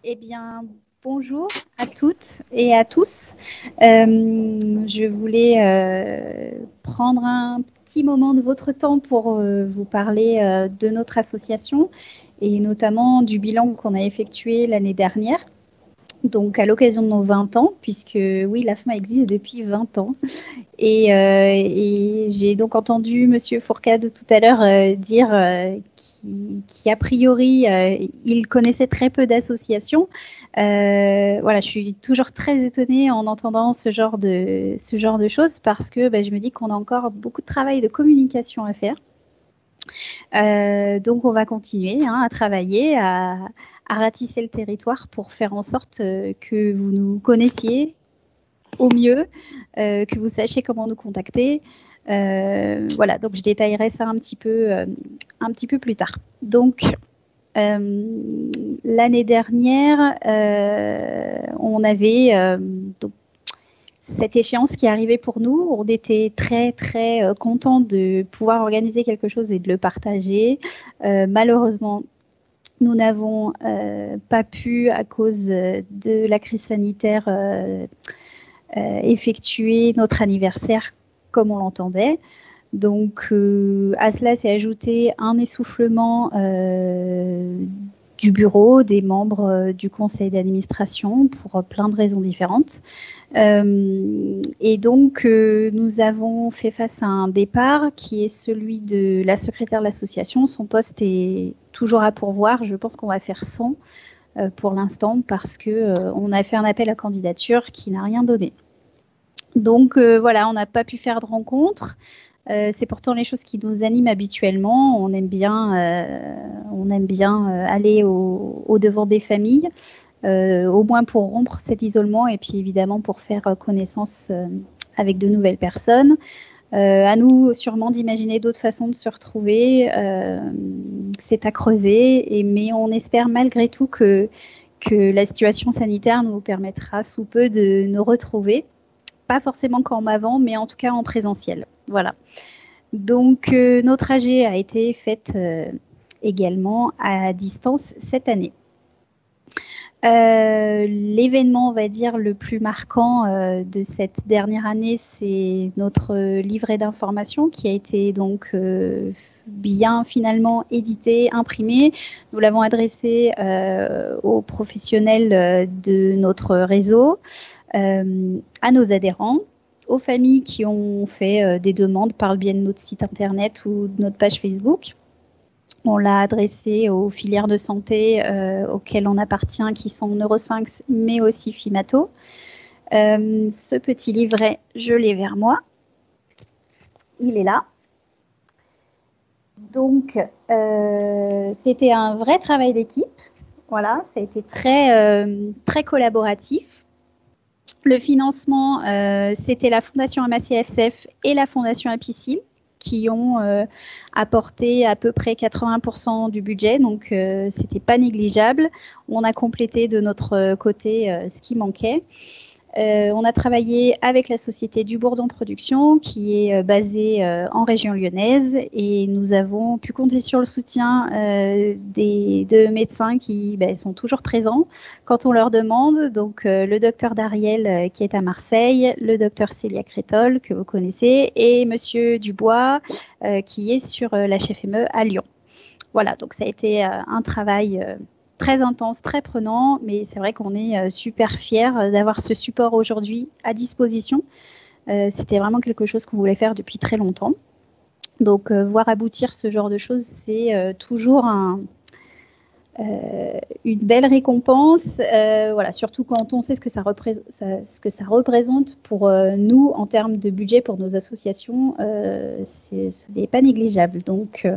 Eh bien, bonjour à toutes et à tous. Je voulais prendre un petit moment de votre temps pour vous parler de notre association et notamment du bilan qu'on a effectué l'année dernière. Donc, à l'occasion de nos 20 ans, puisque oui, la FMA existe depuis 20 ans. Et j'ai donc entendu Monsieur Fourcade tout à l'heure dire a priori, il connaissait très peu d'associations. Voilà, je suis toujours très étonnée en entendant ce genre de choses parce que je me dis qu'on a encore beaucoup de travail de communication à faire. Donc, on va continuer à travailler, à ratisser le territoire pour faire en sorte que vous nous connaissiez au mieux, que vous sachiez comment nous contacter. Voilà, donc je détaillerai ça un petit peu plus tard. Donc, l'année dernière, on avait donc, cette échéance qui arrivait pour nous. On était très, très contents de pouvoir organiser quelque chose et de le partager. Malheureusement, nous n'avons pas pu, à cause de la crise sanitaire, effectuer notre anniversaire comme on l'entendait. Donc, à cela s'est ajouté un essoufflement du bureau, des membres du conseil d'administration pour plein de raisons différentes. Et donc, nous avons fait face à un départ qui est celui de la secrétaire de l'association. Son poste est toujours à pourvoir. Je pense qu'on va faire 100 pour l'instant parce qu'on a fait un appel à candidature qui n'a rien donné. Donc voilà, on n'a pas pu faire de rencontres. C'est pourtant les choses qui nous animent habituellement. On aime bien aller au devant des familles, au moins pour rompre cet isolement et puis évidemment pour faire connaissance avec de nouvelles personnes. À nous sûrement d'imaginer d'autres façons de se retrouver. C'est à creuser, mais on espère malgré tout que la situation sanitaire nous permettra sous peu de nous retrouver. Pas forcément comme avant, mais en tout cas en présentiel. Voilà. Donc, notre AG a été faite également à distance cette année. L'événement, on va dire, le plus marquant de cette dernière année, c'est notre livret d'information qui a été donc bien finalement édité, imprimé. Nous l'avons adressé aux professionnels de notre réseau, à nos adhérents, aux familles qui ont fait des demandes par le biais de notre site internet ou de notre page Facebook. On l'a adressé aux filières de santé auxquelles on appartient, qui sont Neurosphinx, mais aussi Fimato. Ce petit livret, je l'ai vers moi. Il est là. Donc, c'était un vrai travail d'équipe. Voilà, ça a été très collaboratif. Le financement, c'était la Fondation MACFCF et la Fondation Apicil qui ont apporté à peu près 80% du budget, donc c'était pas négligeable. On a complété de notre côté ce qui manquait. On a travaillé avec la société du Bourdon Production qui est basée en région lyonnaise et nous avons pu compter sur le soutien des deux médecins qui sont toujours présents quand on leur demande. Donc le docteur Dariel qui est à Marseille, le docteur Célia Crétol que vous connaissez et monsieur Dubois qui est sur l'HFME à Lyon. Voilà, donc ça a été un travail très intense, très prenant, mais c'est vrai qu'on est super fiers d'avoir ce support aujourd'hui à disposition. C'était vraiment quelque chose qu'on voulait faire depuis très longtemps. Donc, voir aboutir ce genre de choses, c'est toujours une belle récompense, voilà, surtout quand on sait ce que ça représente pour nous en termes de budget pour nos associations, ce n'est pas négligeable. Donc,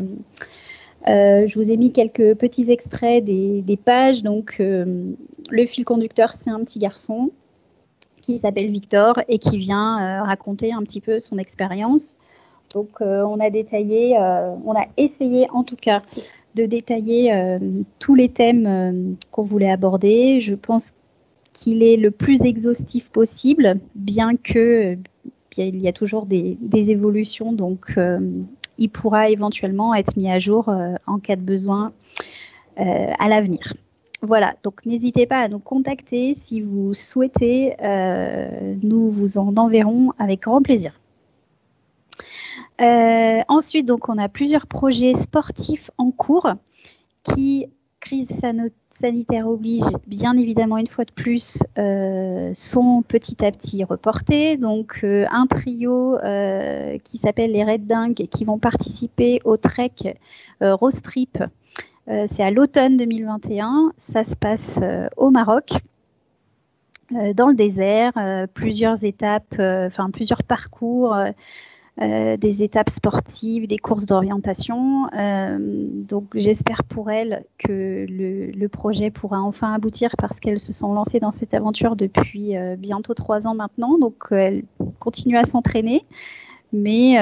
je vous ai mis quelques petits extraits des pages. Donc, le fil conducteur, c'est un petit garçon qui s'appelle Victor et qui vient raconter un petit peu son expérience. Donc, on a essayé en tout cas de détailler tous les thèmes qu'on voulait aborder. Je pense qu'il est le plus exhaustif possible, bien que il y a toujours des évolutions. Donc, il pourra éventuellement être mis à jour en cas de besoin à l'avenir. Voilà, donc n'hésitez pas à nous contacter si vous souhaitez. Nous vous en enverrons avec grand plaisir. Ensuite, donc, on a plusieurs projets sportifs en cours qui, crise sanitaire oblige, bien évidemment, une fois de plus, sont petit à petit reportés. Donc, un trio qui s'appelle les Red Dingues qui vont participer au trek Rose Trip. C'est à l'automne 2021. Ça se passe au Maroc, dans le désert, plusieurs étapes, plusieurs parcours. Des étapes sportives, des courses d'orientation. Donc j'espère pour elles que le projet pourra enfin aboutir parce qu'elles se sont lancées dans cette aventure depuis bientôt 3 ans maintenant. Donc elles continuent à s'entraîner. Mais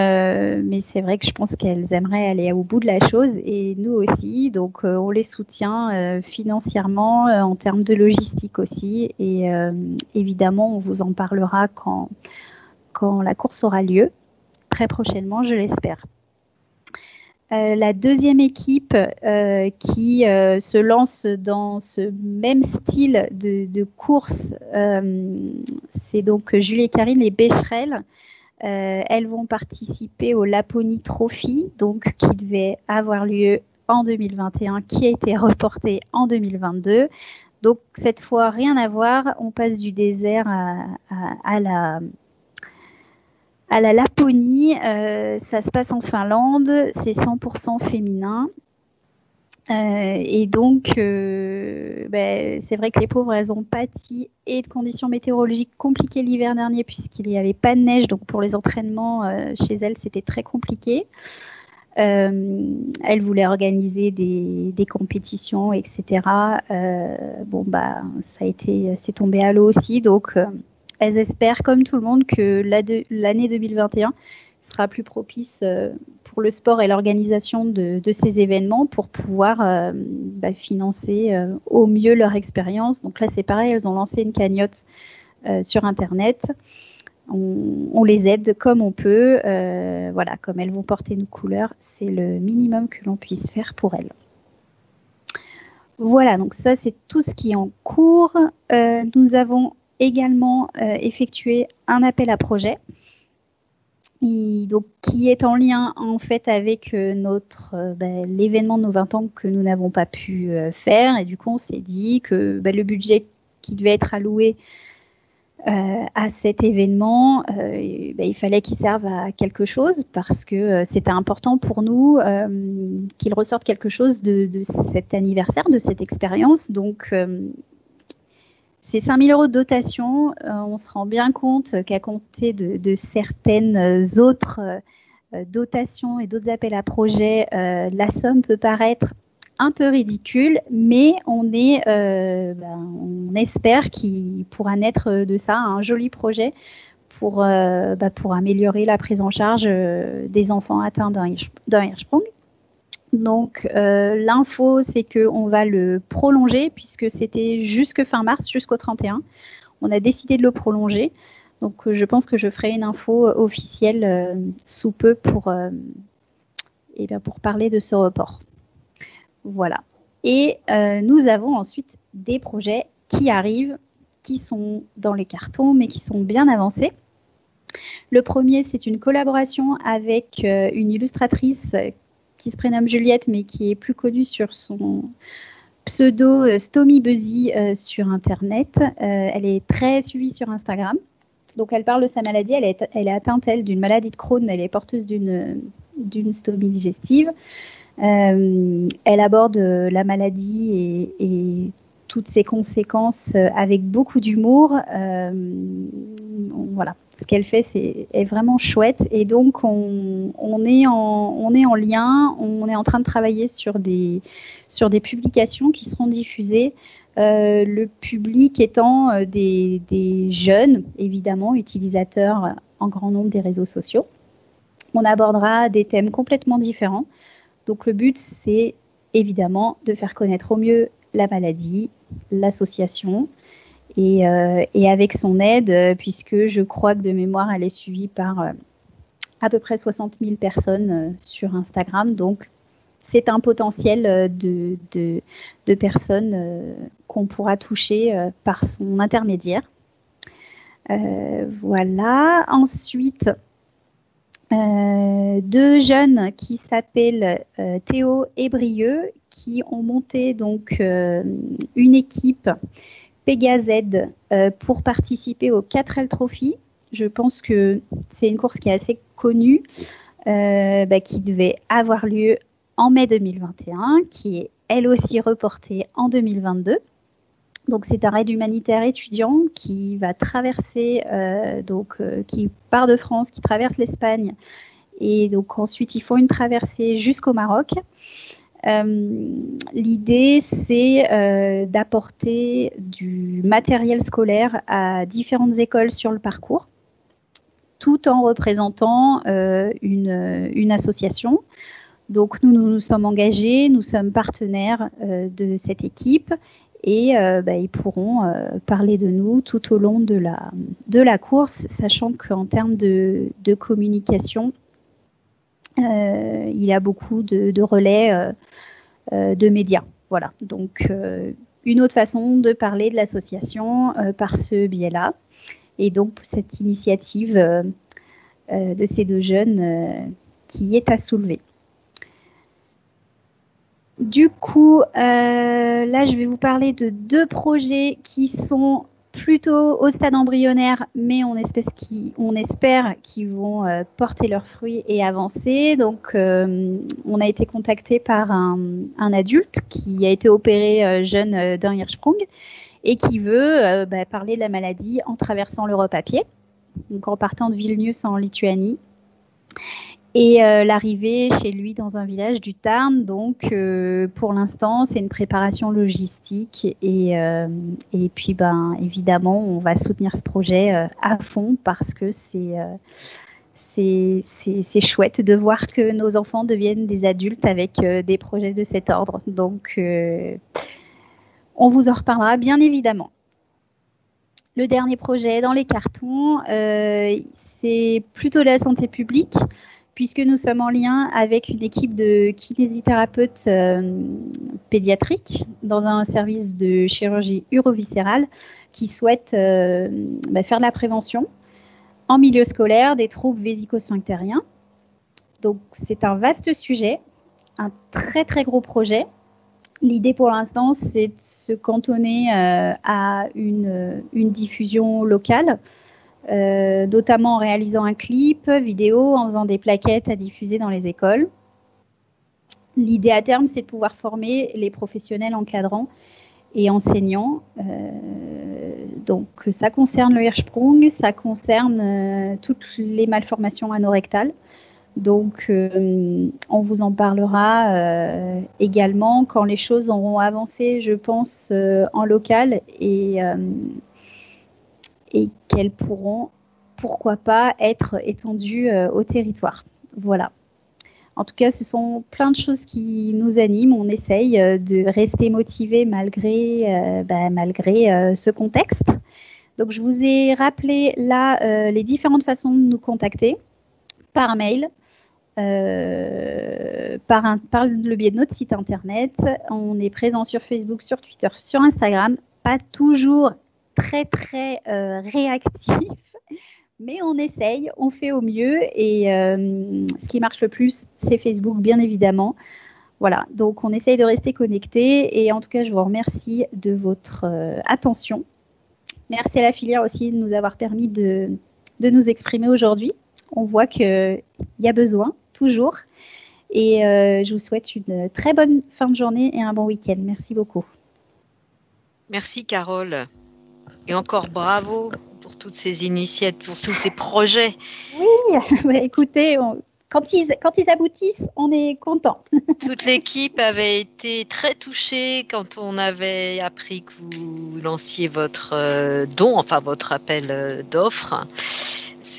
c'est vrai que je pense qu'elles aimeraient aller au bout de la chose et nous aussi. Donc on les soutient financièrement, en termes de logistique aussi. Et évidemment, on vous en parlera quand la course aura lieu. Très prochainement, je l'espère. La deuxième équipe qui se lance dans ce même style de course, c'est donc Julie et Karine, les Becherel. Elles vont participer au Laponie Trophy, donc qui devait avoir lieu en 2021, qui a été reporté en 2022. Donc cette fois, rien à voir. On passe du désert à la Laponie. Ça se passe en Finlande, c'est 100% féminin. Et donc, c'est vrai que les pauvres, elles ont pâti et de conditions météorologiques compliquées l'hiver dernier puisqu'il n'y avait pas de neige. Donc, pour les entraînements, chez elles, c'était très compliqué. Elles voulaient organiser des compétitions, etc. C'est tombé à l'eau aussi. Donc, elles espèrent, comme tout le monde, que l'année 2021 sera plus propice pour le sport et l'organisation de ces événements pour pouvoir financer au mieux leur expérience. Donc là, c'est pareil, elles ont lancé une cagnotte sur Internet. On les aide comme on peut. Voilà, comme elles vont porter nos couleurs, c'est le minimum que l'on puisse faire pour elles. Voilà, donc ça, c'est tout ce qui est en cours. Nous avons également effectué un appel à projet qui est en lien en fait avec l'événement de nos 20 ans que nous n'avons pas pu faire. Et du coup, on s'est dit que le budget qui devait être alloué à cet événement, il fallait qu'il serve à quelque chose parce que c'était important pour nous qu'il ressorte quelque chose de cet anniversaire, de cette expérience. Donc, ces 5 000 € de dotation, on se rend bien compte qu'à compter de certaines autres dotations et d'autres appels à projets, la somme peut paraître un peu ridicule, mais on espère qu'il pourra naître de ça un joli projet pour améliorer la prise en charge des enfants atteints d'un Hirschsprung. Donc, l'info, c'est qu'on va le prolonger puisque c'était jusque fin mars, jusqu'au 31. On a décidé de le prolonger. Donc, je pense que je ferai une info officielle sous peu pour parler de ce report. Voilà. Et nous avons ensuite des projets qui arrivent, qui sont dans les cartons, mais qui sont bien avancés. Le premier, c'est une collaboration avec une illustratrice qui se prénomme Juliette, mais qui est plus connue sur son pseudo Stomy Buzzy sur Internet. Elle est très suivie sur Instagram. Donc, elle parle de sa maladie. Elle est atteinte, elle, d'une maladie de Crohn. Elle est porteuse d'une stomie digestive. Elle aborde la maladie et toutes ses conséquences avec beaucoup d'humour. Voilà. Ce qu'elle fait est vraiment chouette et donc on est en lien, on est en train de travailler sur des publications qui seront diffusées, le public étant des jeunes, évidemment, utilisateurs en grand nombre des réseaux sociaux. On abordera des thèmes complètement différents. Donc le but, c'est évidemment de faire connaître au mieux la maladie, l'association, et avec son aide, puisque je crois que de mémoire, elle est suivie par à peu près 60 000 personnes sur Instagram. Donc, c'est un potentiel de personnes qu'on pourra toucher par son intermédiaire. Voilà. Ensuite, 2 jeunes qui s'appellent Théo et Brieux, qui ont monté donc une équipe Pégazed pour participer au 4L Trophy. Je pense que c'est une course qui est assez connue, qui devait avoir lieu en mai 2021, qui est elle aussi reportée en 2022. Donc c'est un raid humanitaire étudiant qui va traverser, qui part de France, qui traverse l'Espagne, et donc ensuite ils font une traversée jusqu'au Maroc. L'idée, c'est d'apporter du matériel scolaire à différentes écoles sur le parcours, tout en représentant une association. Donc nous sommes engagés, nous sommes partenaires de cette équipe, et ils pourront parler de nous tout au long de la course, sachant qu'en termes de communication, il y a beaucoup de relais de médias. Voilà, donc une autre façon de parler de l'association par ce biais-là. Et donc cette initiative de ces 2 jeunes qui est à soulever. Du coup, là, je vais vous parler de 2 projets qui sont plutôt au stade embryonnaire, mais on espère qu'ils vont porter leurs fruits et avancer. Donc, on a été contacté par un adulte qui a été opéré jeune d'un Hirschsprung et qui veut parler de la maladie en traversant l'Europe à pied, donc en partant de Vilnius en Lituanie. Et l'arrivée chez lui dans un village du Tarn. Donc, pour l'instant, c'est une préparation logistique. Et puis, évidemment, on va soutenir ce projet à fond parce que c'est chouette de voir que nos enfants deviennent des adultes avec des projets de cet ordre. Donc, on vous en reparlera bien évidemment. Le dernier projet dans les cartons, c'est plutôt de la santé publique, puisque nous sommes en lien avec une équipe de kinésithérapeutes pédiatriques dans un service de chirurgie uroviscérale qui souhaitent faire de la prévention en milieu scolaire des troubles vésico-sphinctériens. Donc, c'est un vaste sujet, un très, très gros projet. L'idée pour l'instant, c'est de se cantonner à une diffusion locale, notamment en réalisant un clip vidéo, en faisant des plaquettes à diffuser dans les écoles. L'idée à terme, c'est de pouvoir former les professionnels encadrants et enseignants. Donc, ça concerne le Hirschsprung, ça concerne toutes les malformations anorectales. Donc, on vous en parlera également quand les choses auront avancé, je pense, en local et qu'elles pourront, pourquoi pas, être étendues au territoire. Voilà. En tout cas, ce sont plein de choses qui nous animent. On essaye de rester motivé malgré ce contexte. Donc, je vous ai rappelé là les différentes façons de nous contacter par mail, par le biais de notre site internet. On est présent sur Facebook, sur Twitter, sur Instagram. Pas toujours très, très réactif, mais on essaye, on fait au mieux. Et ce qui marche le plus, c'est Facebook, bien évidemment. Voilà, donc on essaye de rester connecté. Et en tout cas, je vous remercie de votre attention. Merci à la filière aussi de nous avoir permis de nous exprimer aujourd'hui. On voit qu'il y a besoin, toujours. Et je vous souhaite une très bonne fin de journée et un bon week-end. Merci beaucoup. Merci Carole. Et encore bravo pour toutes ces initiatives, pour tous ces projets. Oui, écoutez, quand ils aboutissent, on est content. Toute l'équipe avait été très touchée quand on avait appris que vous lanciez votre don, enfin votre appel d'offres.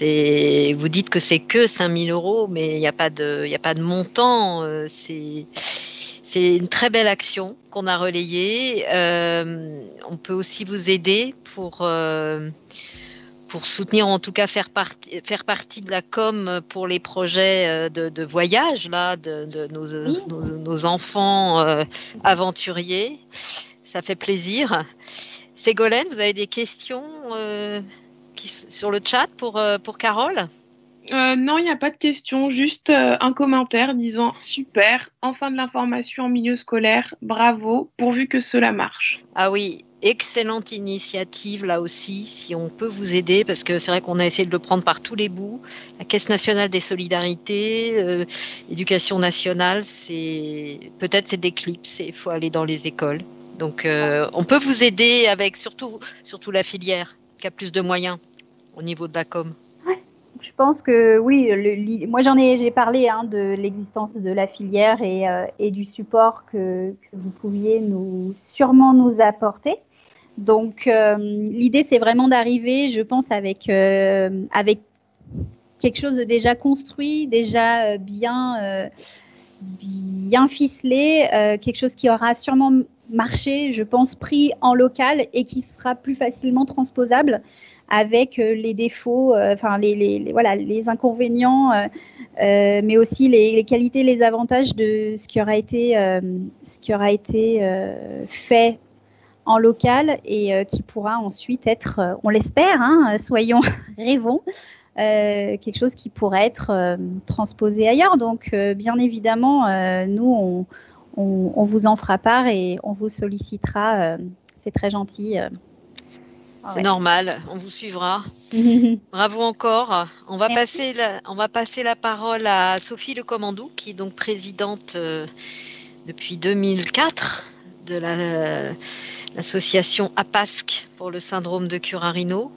Vous dites que c'est que 5 000 €, mais il n'y a pas de montant. C'est une très belle action qu'on a relayée. On peut aussi vous aider pour pour soutenir, en tout cas faire partie de la com pour les projets de voyage là, de nos enfants aventuriers. Ça fait plaisir. Ségolène, vous avez des questions sur le chat pour Carole? Non, il n'y a pas de question, juste un commentaire disant super, enfin de l'information en milieu scolaire, bravo, pourvu que cela marche. Ah oui, excellente initiative là aussi, si on peut vous aider, parce que c'est vrai qu'on a essayé de le prendre par tous les bouts. La Caisse nationale des solidarités, Éducation nationale, peut-être c'est des clips, il faut aller dans les écoles. Donc on peut vous aider avec surtout la filière qui a plus de moyens au niveau de la com. Je pense que oui, moi j'ai parlé de l'existence de la filière et du support que vous pouviez sûrement nous apporter. Donc l'idée c'est vraiment d'arriver, je pense, avec quelque chose de déjà construit, déjà bien ficelé, quelque chose qui aura sûrement marché, je pense, pris en local et qui sera plus facilement transposable avec les défauts, les inconvénients, mais aussi les qualités, les avantages de ce qui aura été fait en local et qui pourra ensuite être, on l'espère, rêvons, quelque chose qui pourrait être transposé ailleurs. Donc, bien évidemment, nous, on vous en fera part et on vous sollicitera. C'est très gentil. C'est normal, on vous suivra. Bravo encore. On va passer la parole à Sophie Le Commandou, qui est donc présidente depuis 2004 de l'association APASC pour le syndrome de Curarino.